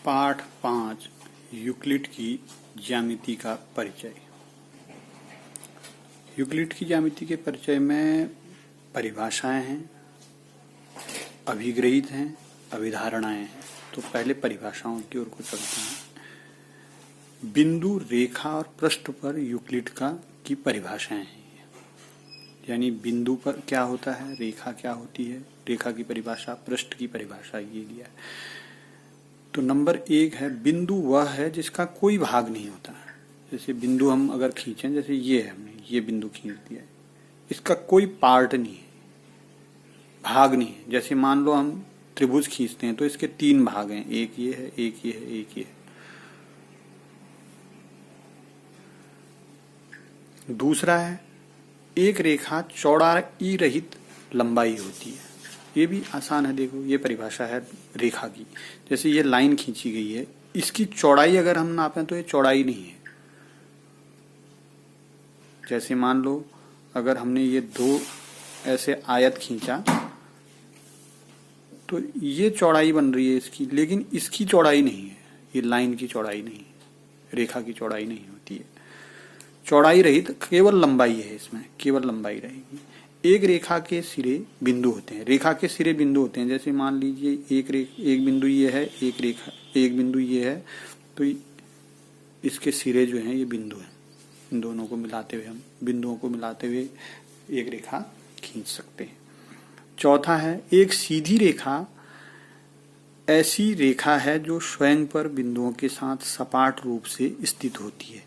पाठ 5 यूक्लिड की ज्यामिति का परिचय। यूक्लिड की ज्यामिति के परिचय में परिभाषाएं हैं, अभिग्रहित हैं, अभिधारणाएं हैं। तो पहले परिभाषाओं की ओर को चलते हैं। बिंदु, रेखा और पृष्ठ पर यूक्लिड की परिभाषाएं हैं। यानी बिंदु पर क्या होता है, रेखा क्या होती है, रेखा की परिभाषा, पृष्ठ की परिभाषा, ये लिया है। तो नंबर 1 है, बिंदु वह है जिसका कोई भाग नहीं होता। जैसे बिंदु हम अगर खींचें, जैसे ये है, हमने ये बिंदु खींच दिया है, इसका कोई पार्ट नहीं है, भाग नहीं है। जैसे मान लो हम त्रिभुज खींचते हैं तो इसके 3 भाग हैं, एक ये है, एक ये है, एक ये है। दूसरा है, एक रेखा चौड़ाई रहित लंबाई होती है। ये भी आसान है, देखो ये परिभाषा है रेखा की। जैसे ये लाइन खींची गई है, इसकी चौड़ाई अगर हम नापें तो ये चौड़ाई नहीं है। जैसे मान लो अगर हमने ये 2 ऐसे आयत खींचा तो ये चौड़ाई बन रही है इसकी, लेकिन इसकी चौड़ाई नहीं है, ये लाइन की चौड़ाई नहीं है, रेखा की चौड़ाई नहीं होती है। चौड़ाई रहित केवल लंबाई है, इसमें केवल लंबाई रहेगी। एक रेखा के सिरे बिंदु होते हैं, रेखा के सिरे बिंदु होते हैं। जैसे मान लीजिए एक बिंदु ये है, एक बिंदु ये है, तो इसके सिरे जो हैं ये बिंदु हैं। इन दोनों को मिलाते हुए, हम बिंदुओं को मिलाते हुए एक रेखा खींच सकते हैं। चौथा है, एक सीधी रेखा ऐसी रेखा है जो स्वयं पर बिंदुओं के साथ सपाट रूप से स्थित होती है,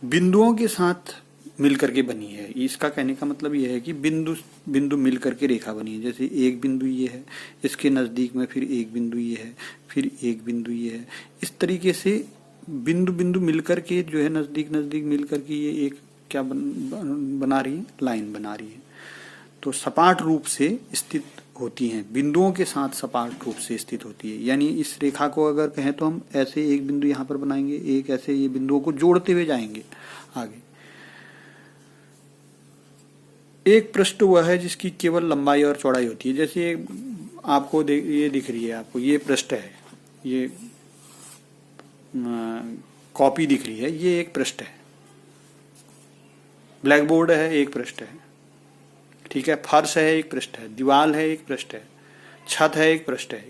बिंदुओं के साथ मिलकर के बनी है। इसका कहने का मतलब यह है कि बिंदु मिलकर के रेखा बनी है। जैसे एक बिंदु ये है, इसके नजदीक में फिर एक बिंदु ये है, फिर एक बिंदु ये है। इस तरीके से बिंदु मिलकर के जो है नजदीक मिलकर के ये एक क्या बना रही है, लाइन बना रही है। तो सपाट रूप से स्थित होती हैं, बिंदुओं के साथ सपाट रूप से स्थित होती है। यानी इस रेखा को अगर कहें तो हम ऐसे एक बिंदु यहाँ पर बनाएंगे, एक ऐसे ये बिंदुओं को जोड़ते हुए जाएंगे आगे। एक पृष्ठ वह है जिसकी केवल लंबाई और चौड़ाई होती है। जैसे आपको ये दिख रही है, आपको ये पृष्ठ है, ये कॉपी दिख रही है, ये एक पृष्ठ है। ब्लैक बोर्ड है, एक पृष्ठ है, ठीक है। फर्श है, एक पृष्ठ है। दीवार है, एक पृष्ठ है। छत है, एक पृष्ठ है,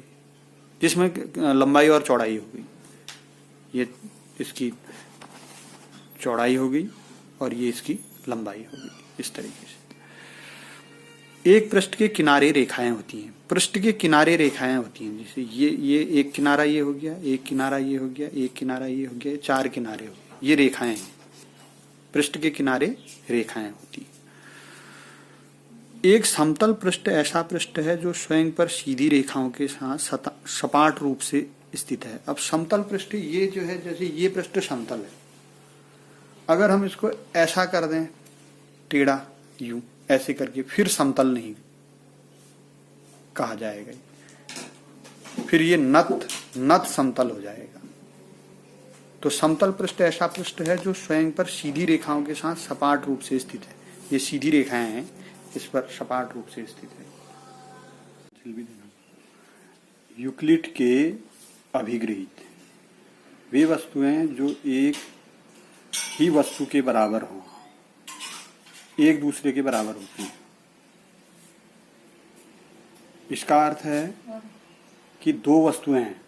जिसमें लंबाई और चौड़ाई हो गई। ये इसकी चौड़ाई हो गई और ये इसकी लंबाई हो गई, इस तरीके से। एक पृष्ठ के किनारे रेखाएं होती हैं, पृष्ठ के किनारे रेखाएं होती हैं। जैसे ये एक किनारा ये हो गया, एक किनारा ये हो गया, एक किनारा ये हो गया, 4 किनारे हो गए, ये रेखाएं हैं। पृष्ठ के किनारे रेखाएं होती हैं। एक समतल पृष्ठ ऐसा पृष्ठ है जो स्वयं पर सीधी रेखाओं के साथ सपाट रूप से स्थित है। अब समतल पृष्ठ ये जो है, जैसे ये पृष्ठ समतल है, अगर हम इसको ऐसा कर दें टेढ़ा, यूं ऐसे करके, फिर समतल नहीं कहा जाएगा, फिर ये नत समतल हो जाएगा। तो समतल पृष्ठ ऐसा पृष्ठ है जो स्वयं पर सीधी रेखाओं के साथ सपाट रूप से स्थित है। ये सीधी रेखाएं हैं, इस पर सपाट रूप से स्थित है। यूक्लिड के अभिग्रहित वे वस्तुएं जो एक ही वस्तु के बराबर हों, एक दूसरे के बराबर होती हैं। इसका अर्थ है कि 2 वस्तुएं हैं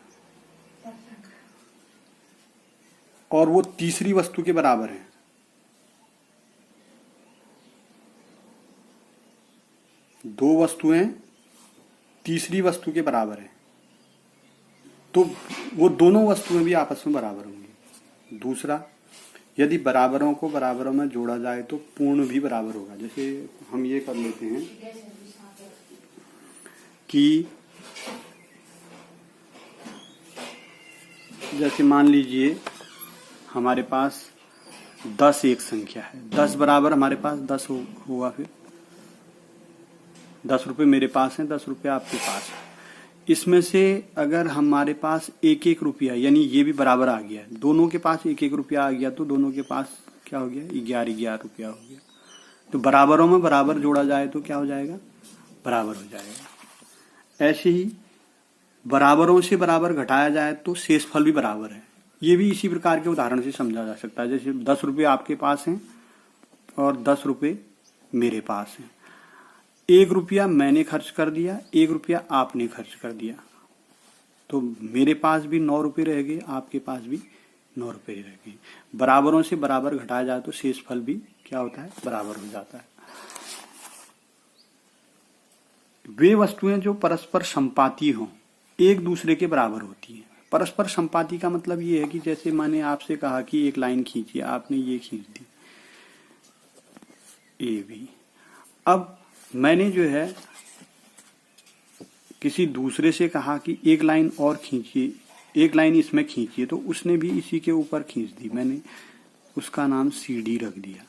और वो तीसरी वस्तु के बराबर है। दो वस्तुएं तीसरी वस्तु के बराबर है, तो वो दोनों वस्तुएं भी आपस में बराबर होंगी। दूसरा, यदि बराबरों को बराबरों में जोड़ा जाए तो पूर्ण भी बराबर होगा। जैसे हम ये कर लेते हैं कि जैसे मान लीजिए हमारे पास 10 एक संख्या है, 10 बराबर हमारे पास 10 होगा। फिर 10 रुपये मेरे पास हैं, 10 रुपये आपके पास है। इसमें से अगर हमारे पास 1-1 रुपया, यानी ये भी बराबर आ गया, दोनों के पास 1-1 रुपया आ गया, तो दोनों के पास क्या हो गया, 11-11 रुपया हो गया। तो बराबरों में बराबर जोड़ा जाए तो क्या हो जाएगा, बराबर हो जाएगा। ऐसे ही बराबरों से बराबर घटाया जाए तो शेषफल भी बराबर है। ये भी इसी प्रकार के उदाहरण से समझा जा सकता है। जैसे 10 रुपये आपके पास हैं और 10 रुपये मेरे पास हैं। 1 रुपया मैंने खर्च कर दिया, 1 रुपया आपने खर्च कर दिया, तो मेरे पास भी 9 रुपये रह गए, आपके पास भी 9 रुपये रह गए। बराबरों से बराबर घटाया जाए तो शेषफल भी क्या होता है, बराबर हो जाता है। वे वस्तुएं जो परस्पर संपाती हों एक दूसरे के बराबर होती हैं। परस्पर संपाती का मतलब ये है कि जैसे मैंने आपसे कहा कि एक लाइन खींचिए, आपने ये खींच दी ए बी। अब मैंने जो है किसी दूसरे से कहा कि एक लाइन और खींचिए, एक लाइन इसमें खींचिए, तो उसने भी इसी के ऊपर खींच दी, मैंने उसका नाम सी डी रख दिया।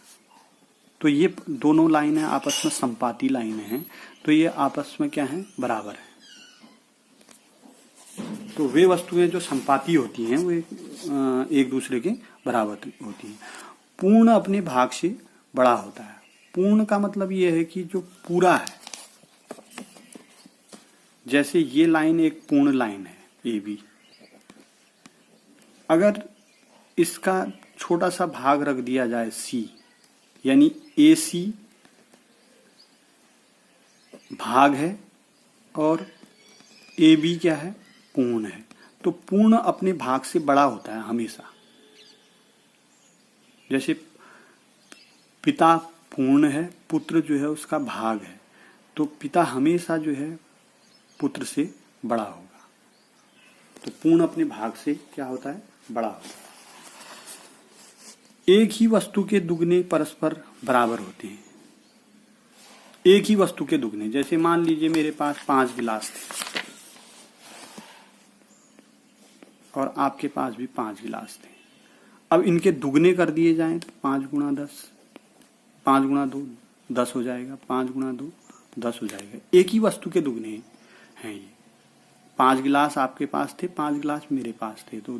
तो ये दोनों लाइनें आपस में संपाती लाइनें हैं, तो ये आपस में क्या है, बराबर है। तो वे वस्तुएं जो संपाती होती हैं वो एक दूसरे के बराबर होती हैं। पूर्ण अपने भाग से बड़ा होता है। पूर्ण का मतलब ये है कि जो पूरा है, जैसे ये लाइन एक पूर्ण लाइन है ए बी, अगर इसका छोटा सा भाग रख दिया जाए सी, यानी ए सी भाग है और ए बी क्या है, पूर्ण है। तो पूर्ण अपने भाग से बड़ा होता है हमेशा। जैसे पिता पूर्ण है, पुत्र जो है उसका भाग है, तो पिता हमेशा जो है पुत्र से बड़ा होगा। तो पूर्ण अपने भाग से क्या होता है, बड़ा होता है। एक ही वस्तु के दुगने परस्पर बराबर होते हैं। एक ही वस्तु के दुगने, जैसे मान लीजिए मेरे पास 5 गिलास थे और आपके पास भी 5 गिलास थे। अब इनके दुगने कर दिए जाएं तो 5 गुणा 10, 5 गुणा 2 10 हो जाएगा, 5 गुणा 2 10 हो जाएगा। एक ही वस्तु के दुगने हैं ये। 5 गिलास आपके पास थे, 5 गिलास मेरे पास थे, तो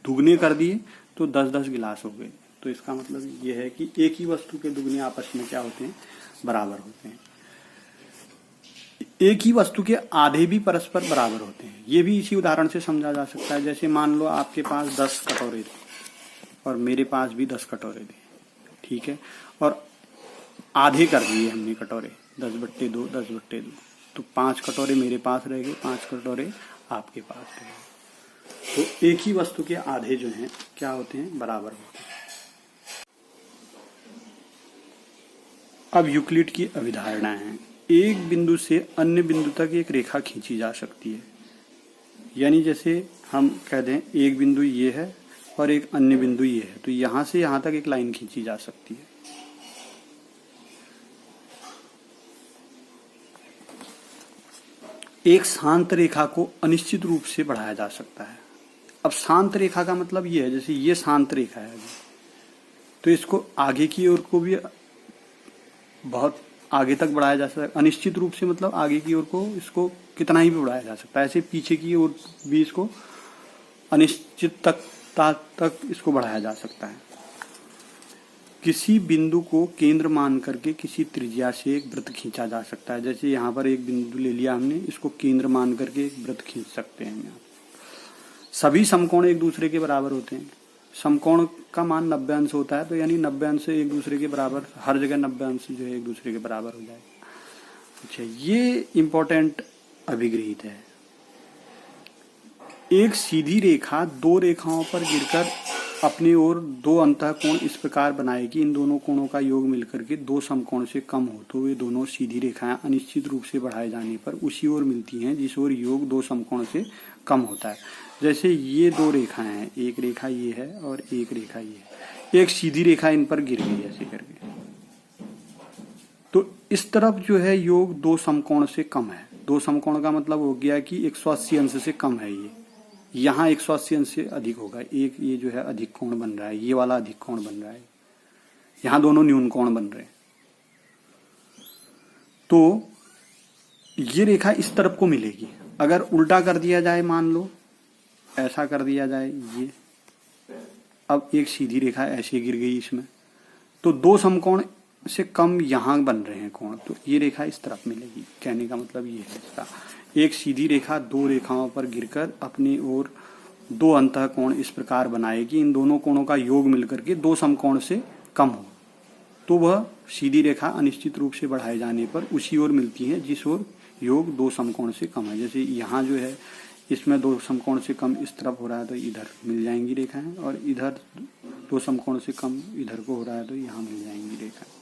दुगने कर दिए तो 10-10 गिलास हो गए। तो इसका मतलब ये है कि एक ही वस्तु के दुगने आपस में क्या होते हैं, बराबर होते हैं। एक ही वस्तु के आधे भी परस्पर बराबर होते हैं। ये भी इसी उदाहरण से समझा जा सकता है। जैसे मान लो आपके पास 10 कटोरे थे और मेरे पास भी 10 कटोरे थे, ठीक है, और आधे कर दिए हमने कटोरे, 10/2 10/2, तो 5 कटोरे मेरे पास रह गए, 5 कटोरे आपके पास रह गए। तो एक ही वस्तु के आधे जो हैं क्या होते हैं, बराबर होते हैं। अब यूक्लिड की अवधारणा है। एक बिंदु से अन्य बिंदु तक एक रेखा खींची जा सकती है। यानी जैसे हम कह दें एक बिंदु ये है और एक अन्य बिंदु ये है, तो यहां से यहां तक एक लाइन खींची जा सकती है। एक शांत रेखा को अनिश्चित रूप से बढ़ाया जा सकता है। अब शांत रेखा का मतलब ये है, जैसे ये शांत रेखा है, तो इसको आगे की ओर को भी बहुत आगे तक बढ़ाया जा सकता है। अनिश्चित रूप से मतलब आगे की ओर को इसको कितना ही भी बढ़ाया जा सकता है। ऐसे पीछे की ओर भी इसको अनिश्चित तक इसको बढ़ाया जा सकता है। किसी बिंदु को केंद्र मान करके किसी त्रिज्या से एक वृत्त खींचा जा सकता है। जैसे यहाँ पर एक बिंदु ले लिया हमने, इसको केंद्र मान करके एक वृत्त खींच सकते हैं। यहाँ सभी समकोण एक दूसरे के बराबर होते हैं। समकोण का मान 90 अंश होता है, तो यानी 90 अंश एक दूसरे के बराबर, हर जगह 90 अंश जो है एक दूसरे के बराबर हो जाएगा। अच्छा, ये इंपॉर्टेंट अभिगृहित है। एक सीधी रेखा दो रेखाओं पर गिरकर अपनी ओर 2 अंतःकोण इस प्रकार बनाए कि इन दोनों कोणों का योग मिलकर के 2 समकोण से कम हो, तो वे दोनों सीधी रेखाएं अनिश्चित रूप से बढ़ाए जाने पर उसी ओर मिलती हैं जिस ओर योग 2 समकोण से कम होता है। जैसे ये 2 रेखाएं हैं, एक रेखा ये है और एक रेखा ये है, एक सीधी रेखा इन पर गिर गई ऐसे करके, तो इस तरफ जो है योग 2 समकोण से कम है। 2 समकोण का मतलब हो गया कि 180 अंश से कम है। ये यहाँ 180 अंश से अधिक होगा। एक ये जो है अधिक कोण बन रहा है, ये वाला अधिक कोण बन रहा है, यहाँ दोनों न्यून कोण बन रहे हैं। तो ये रेखा इस तरफ को मिलेगी। अगर उल्टा कर दिया जाए, मान लो ऐसा कर दिया जाए, ये अब एक सीधी रेखा ऐसे गिर गई इसमें, तो 2 समकोण से कम यहाँ बन रहे हैं कोण, तो ये रेखा इस तरफ मिलेगी। कहने का मतलब ये है इसका, एक सीधी रेखा दो रेखाओं पर गिरकर अपनी ओर दो अंतः कोण इस प्रकार बनाएगी, इन दोनों कोणों का योग मिलकर के दो समकोण से कम हो, तो वह सीधी रेखा अनिश्चित रूप से बढ़ाए जाने पर उसी ओर मिलती है जिस ओर योग दो समकोण से कम है। जैसे यहाँ जो है इसमें दो समकोण से कम इस तरफ हो रहा है तो इधर मिल जाएंगी रेखाएं, और इधर दो समकोण से कम इधर को हो रहा है तो यहाँ मिल जाएंगी रेखाएं।